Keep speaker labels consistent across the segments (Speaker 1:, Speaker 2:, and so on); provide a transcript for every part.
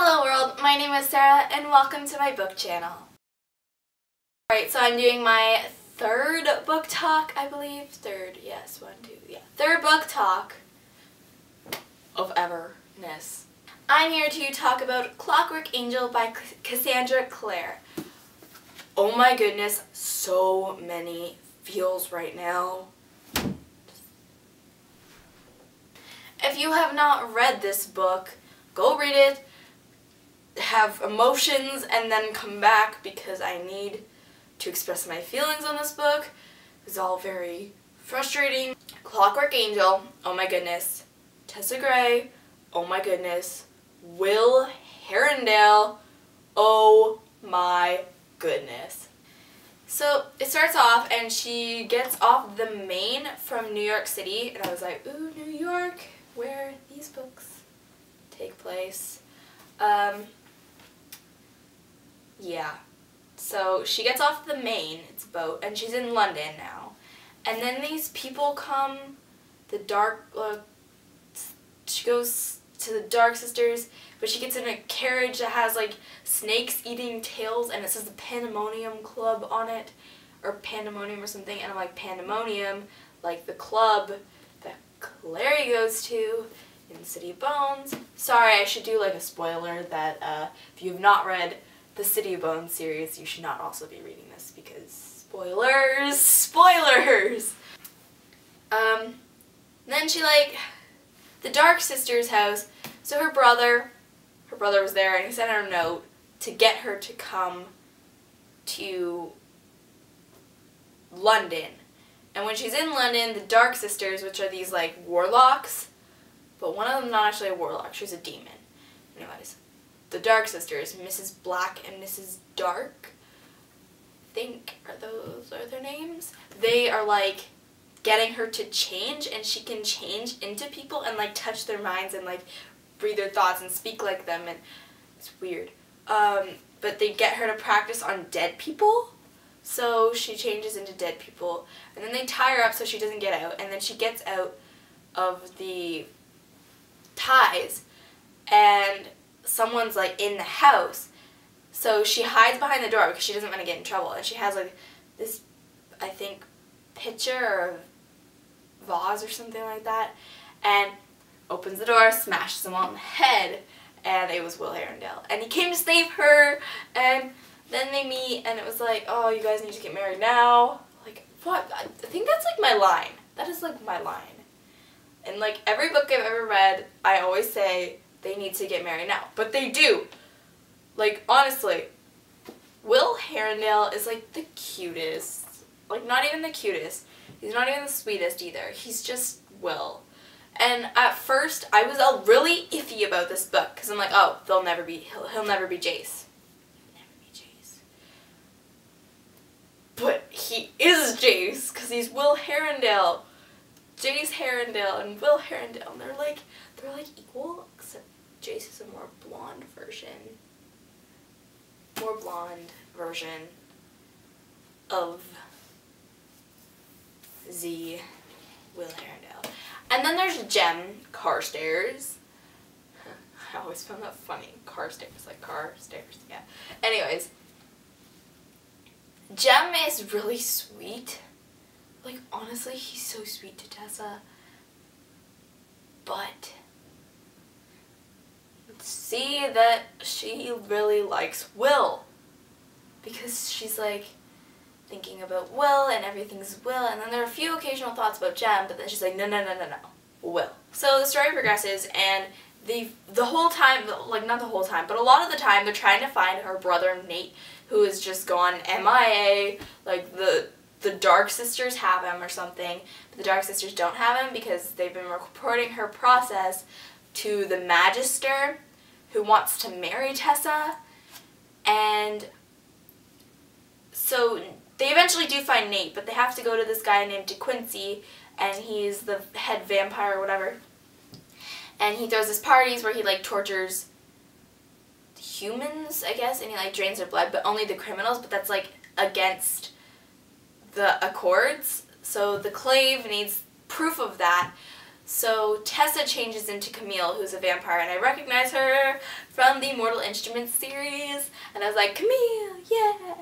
Speaker 1: Hello world, my name is Sarah and welcome to my book channel. Alright, so I'm doing my third book talk, I believe. Third book talk of everness. I'm here to talk about Clockwork Angel by Cassandra Clare. Oh my goodness, so many feels right now. If you have not read this book, go read it, have emotions, and then come back because I need to express my feelings on this book. It's all very frustrating. Clockwork Angel, oh my goodness. Tessa Gray, oh my goodness. Will Herondale, oh my goodness. So it starts off and she gets off the main from New York City, and I was like, ooh, New York, where these books take place. Yeah. So she gets off the main, it's a boat, and she's in London now. And then these people come, she goes to the Dark Sisters, but she gets in a carriage that has like snakes eating tails, and it says the Pandemonium Club on it, or Pandemonium or something, and I'm like, Pandemonium, like the club that Clary goes to in City of Bones. Sorry, I should do like a spoiler that if you've not read the City of Bones series, you should not also be reading this because spoilers! Then she the Dark Sisters' house, so her brother was there, and he sent her a note to get her to come to London. And when she's in London, the Dark Sisters, which are these like warlocks, but one of them's not actually a warlock, she's a demon. Anyways, the Dark Sisters, Mrs. Black and Mrs. Dark, I think those are their names. They are like getting her to change, and she can change into people and like touch their minds and like read their thoughts and speak like them, and it's weird. But they get her to practice on dead people, so she changes into dead people, and then they tie her up so she doesn't get out, and then she gets out of the ties, and someone's like in the house, so she hides behind the door because she doesn't want to get in trouble, and she has like this, I think, pitcher or vase or something like that, and opens the door, smashes him on the head, and it was Will Herondale, and he came to save her, and then they meet, and it was like, oh, you guys need to get married now. Like, what? I think that's like my line. That is like my line. In like every book I've ever read, I always say they need to get married now, but they do. Like, honestly, Will Herondale is like the cutest. Like, not even the cutest. He's not even the sweetest either. He's just Will. And at first, I was really iffy about this book because I'm like, oh, he'll never be Jace. He'll never be Jace. But he is Jace because he's Will Herondale. Jace Herondale and Will Herondale, and they're like equal, except Jace is a more blonde version of the Will Herondale. And then there's Jem Carstairs. I always found that funny. Carstairs, like car stairs, yeah. Anyways, Jem is really sweet. Like, honestly, he's so sweet to Tessa. But see that she really likes Will, because she's like thinking about Will and everything's Will, and then there are a few occasional thoughts about Jem, but then she's like, no, Will. So the story progresses, and the whole time, like not the whole time, but a lot of the time, they're trying to find her brother Nate, who has just gone MIA. Like the Dark Sisters have him or something, but the Dark Sisters don't have him because they've been reporting her process to the Magister, who wants to marry Tessa, and so they eventually do find Nate, but they have to go to this guy named De Quincey, and he's the head vampire or whatever, and he throws these parties where he like tortures humans, I guess, and he like drains their blood, but only the criminals, but that's like against the Accords, so the Clave needs proof of that, So Tessa changes into Camille, who's a vampire, and I recognize her from the Mortal Instruments series, and I was like, Camille, yeah!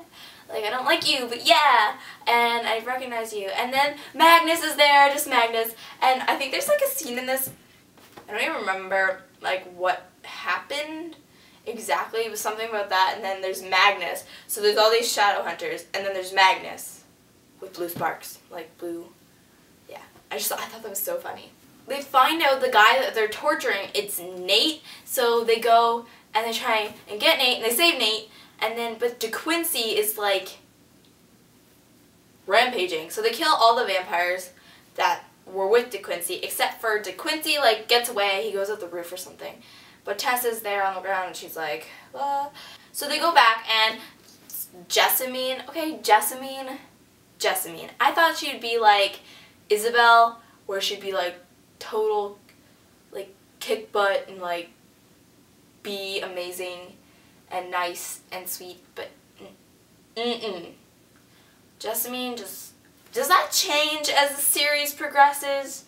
Speaker 1: Like, I don't like you, but yeah! And I recognize you. And then Magnus is there, just Magnus, and I think there's like a scene in this, I don't even remember like what happened exactly. It was something about that, and then there's Magnus. So there's all these shadow hunters, and then there's Magnus with blue sparks, like blue. Yeah, I thought that was so funny. They find out the guy that they're torturing, it's Nate, so they go and they try and get Nate, and they save Nate, and then, but DeQuincy is like rampaging. So they kill all the vampires that were with DeQuincy, except for DeQuincy, like, gets away, he goes up the roof or something. But Tessa's there on the ground, and she's like, ah. So they go back, and Jessamine, I thought she'd be like Isabel, where she'd be like total, like, kick butt and like be amazing and nice and sweet, but Jessamine just, does that change as the series progresses?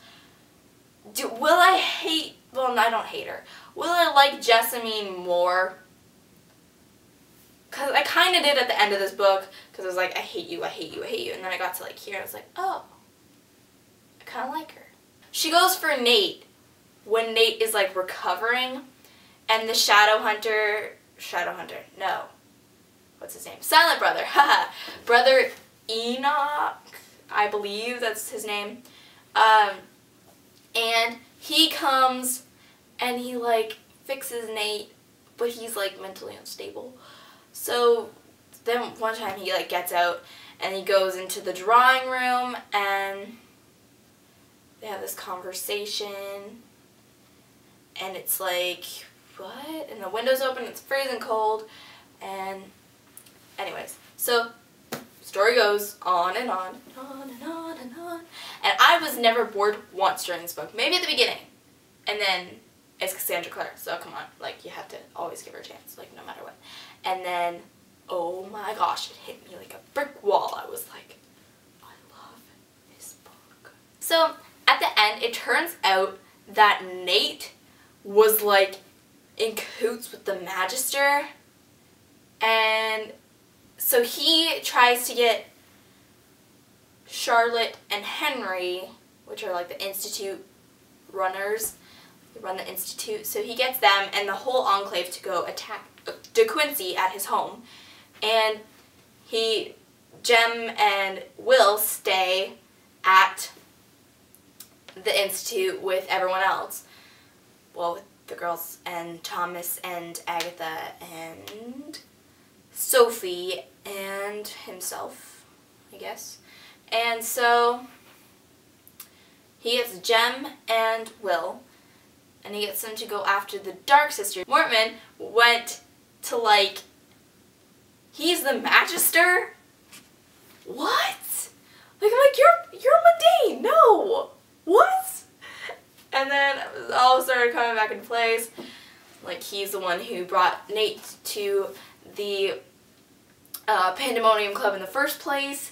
Speaker 1: Will I hate, well, I don't hate her. Will I like Jessamine more? Because I kind of did at the end of this book, because I was like, I hate you, I hate you, I hate you. And then I got to like here, and I was like, oh, I kind of like her. She goes for Nate when Nate is like recovering, and the Shadow Hunter, no, what's his name? Silent Brother, haha, Brother Enoch, I believe that's his name. And he comes and he like fixes Nate, but he's like mentally unstable. So then one time he like gets out and he goes into the drawing room and they have this conversation and it's like, what? And the window's open, it's freezing cold, and anyways, so story goes on and on and on and on and on. And I was never bored once during this book. Maybe at the beginning. And then it's Cassandra Clare, so come on. Like, you have to always give her a chance, like, no matter what. And then, oh my gosh, it hit me like a brick wall. I was like, I love this book. So, at the end, it turns out that Nate was, like, in cahoots with the Magister. And so he tries to get Charlotte and Henry, which are like the Institute runners, they run the Institute, so he gets them and the whole Enclave to go attack DeQuincy at his home. And Jem and Will stay at the Institute with everyone else. Well, with the girls and Thomas and Agatha and Sophie and himself, I guess. And so he gets Jem and Will, and he gets them to go after the Dark Sisters. Mortman went to like, he's the Magister? What? Like, I'm like, you're Medine, no! What? And then it all started coming back into place. Like, he's the one who brought Nate to the Pandemonium Club in the first place.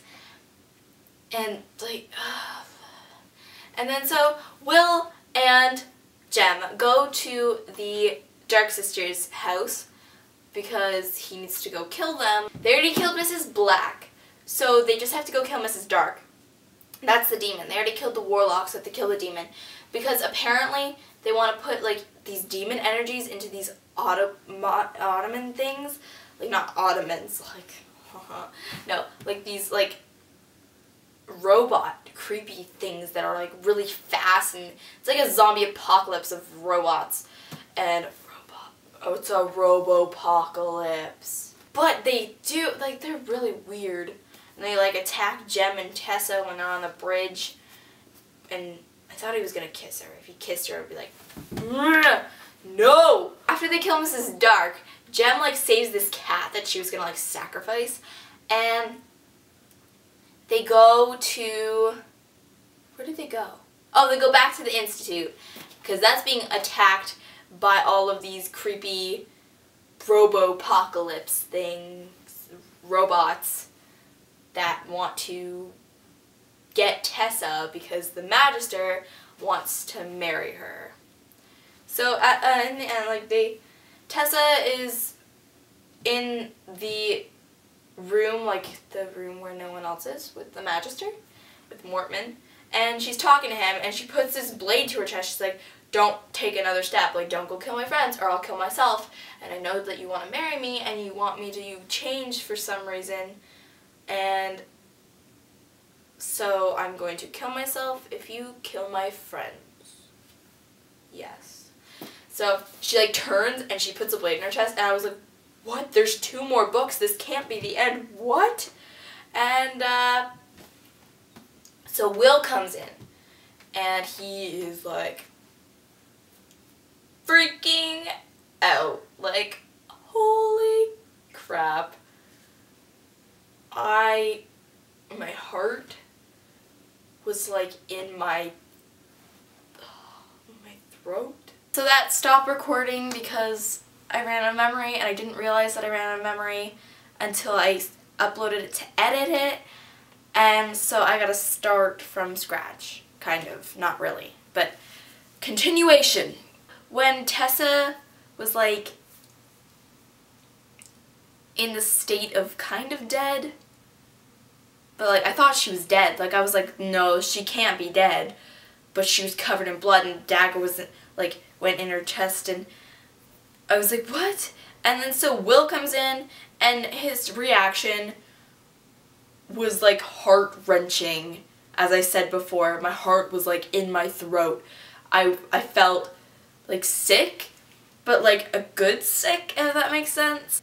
Speaker 1: And, like, and then so Will and Jem go to the Dark Sisters' house because he needs to go kill them. They already killed Mrs. Black, so they just have to go kill Mrs. Dark. That's the demon. They already killed the warlock, so they have to kill the demon. Because apparently they want to put like these demon energies into these Ottoman things. Like, not Ottomans, like, no, like these like robot creepy things that are like really fast, and it's like a zombie apocalypse of robots. And oh, it's a robo-apocalypse. But they do, like, they're really weird. And they like attack Jem and Tessa when they're on the bridge. And I thought he was gonna kiss her. If he kissed her, I'd be like, no! After they kill Mrs. Dark, Jem like saves this cat that she was gonna like sacrifice. And they go to, where did they go? Oh, they go back to the Institute, because that's being attacked by all of these creepy robo-apocalypse things, robots that want to get Tessa because the Magister wants to marry her. So in the end, like Tessa is in the room, like the room where no one else is, with the Magister, with Mortman, and she's talking to him, and she puts this blade to her chest. She's like, don't take another step, like don't go kill my friends or I'll kill myself, and I know that you want to marry me and you want me to change for some reason, and so I'm going to kill myself if you kill my friends. Yes. So she like turns and she puts a blade in her chest, and I was like, what? There's 2 more books. This can't be the end. What? And so Will comes in, and he is like freaking out. Like, holy crap. My heart was like in my throat. So that stopped recording because I ran out of memory, and I didn't realize that I ran out of memory until I uploaded it to edit it, and so I gotta start from scratch, kind of, not really, but continuation. When Tessa was like in the state of kind of dead, but like I thought she was dead, like I was like, no, she can't be dead, but she was covered in blood and the dagger was like went in her chest, and I was like, what? And then so Will comes in, and his reaction was like heart-wrenching. As I said before, my heart was like in my throat. I felt like sick, but like a good sick, if that makes sense.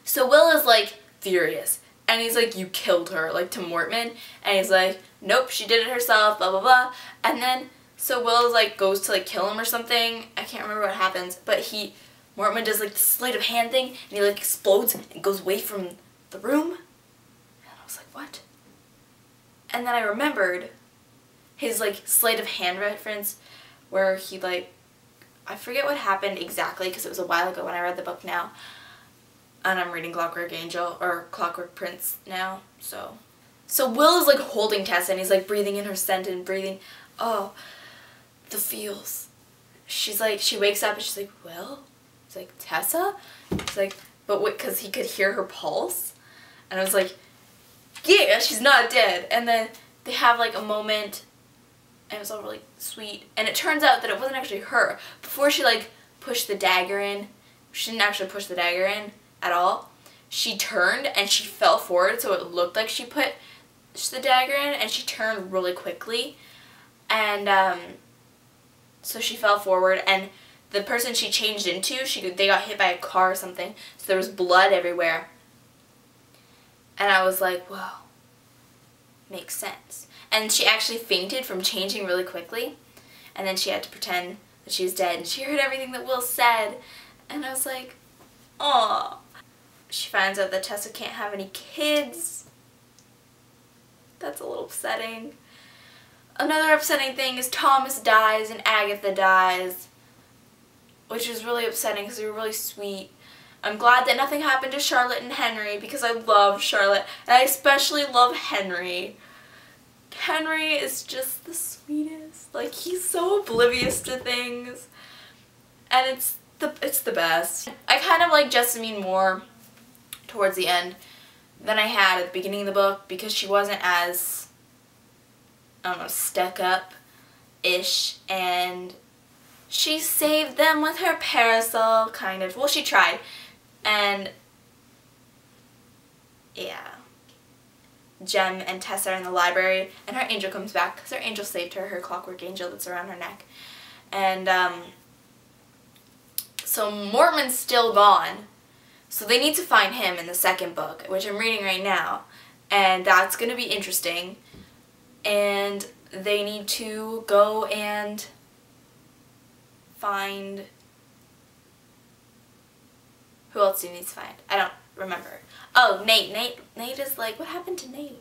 Speaker 1: So Will is like furious, and he's like, you killed her, like to Mortman, and he's like, nope, she did it herself, blah blah blah. And then so Will like goes to like kill him or something. I can't remember what happens, but Mortman does like the sleight of hand thing, and he like explodes and goes away from the room. And I was like, what? And then I remembered his like sleight of hand reference where he like, I forget what happened exactly because it was a while ago when I read the book now. And I'm reading Clockwork Angel, or Clockwork Prince now, so Will is like holding Tessa, and he's like breathing in her scent and breathing, oh, the feels. She's like, she wakes up and she's like, Will? He's like, Tessa? He's like, but wait, because he could hear her pulse. And I was like, yeah, she's not dead. And then they have like a moment, and it was all really sweet. And it turns out that it wasn't actually her. Before she like pushed the dagger in, she didn't actually push the dagger in at all. She turned and she fell forward, so it looked like she put the dagger in, and she turned really quickly. And so she fell forward, and the person she changed into, they got hit by a car or something, so there was blood everywhere. And I was like, whoa, makes sense. And she actually fainted from changing really quickly, and then she had to pretend that she was dead, and she heard everything that Will said, and I was like, aw. She finds out that Tessa can't have any kids. That's a little upsetting. Another upsetting thing is Thomas dies and Agatha dies, which is really upsetting because they were really sweet. I'm glad that nothing happened to Charlotte and Henry because I love Charlotte, and I especially love Henry. Henry is just the sweetest. Like, he's so oblivious to things, and it's the best. I kind of like Jessamine more towards the end than I had at the beginning of the book because she wasn't as, I don't know, stuck up-ish, and she saved them with her parasol, kind of. Well, she tried, and yeah. Jem and Tessa are in the library, and her angel comes back because her angel saved her, her clockwork angel that's around her neck. And so Mortman's still gone, so they need to find him in the second book, which I'm reading right now, and that's going to be interesting. And they need to go and find... Who else do you need to find? I don't remember. Oh, Nate. Nate is like, what happened to Nate?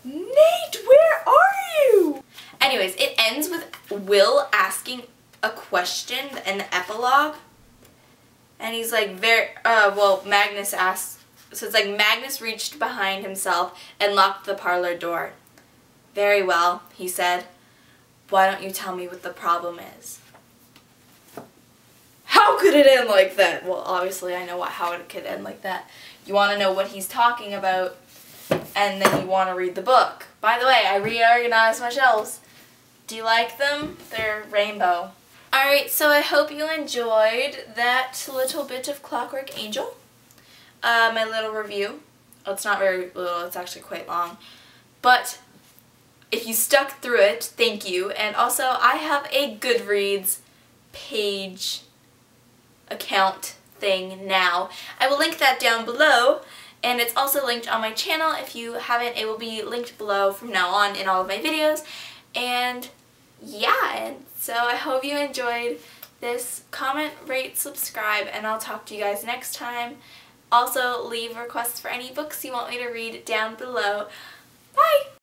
Speaker 1: Nate, where are you? Anyways, it ends with Will asking a question in the epilogue. And he's like, well, Magnus asks, so it's like, Magnus reached behind himself and locked the parlor door. Very well, he said. Why don't you tell me what the problem is? How could it end like that? Well, obviously I know how it could end like that. You want to know what he's talking about, and then you want to read the book. By the way, I reorganized my shelves. Do you like them? They're rainbow. Alright, so I hope you enjoyed that little bit of Clockwork Angel. My little review. Well, it's not very little, it's actually quite long. But if you stuck through it, thank you. And also, I have a Goodreads page account thing now. I will link that down below, and it's also linked on my channel. If you haven't, it will be linked below from now on in all of my videos. And yeah, and so I hope you enjoyed this. Comment, rate, subscribe, and I'll talk to you guys next time. Also, leave requests for any books you want me to read down below. Bye!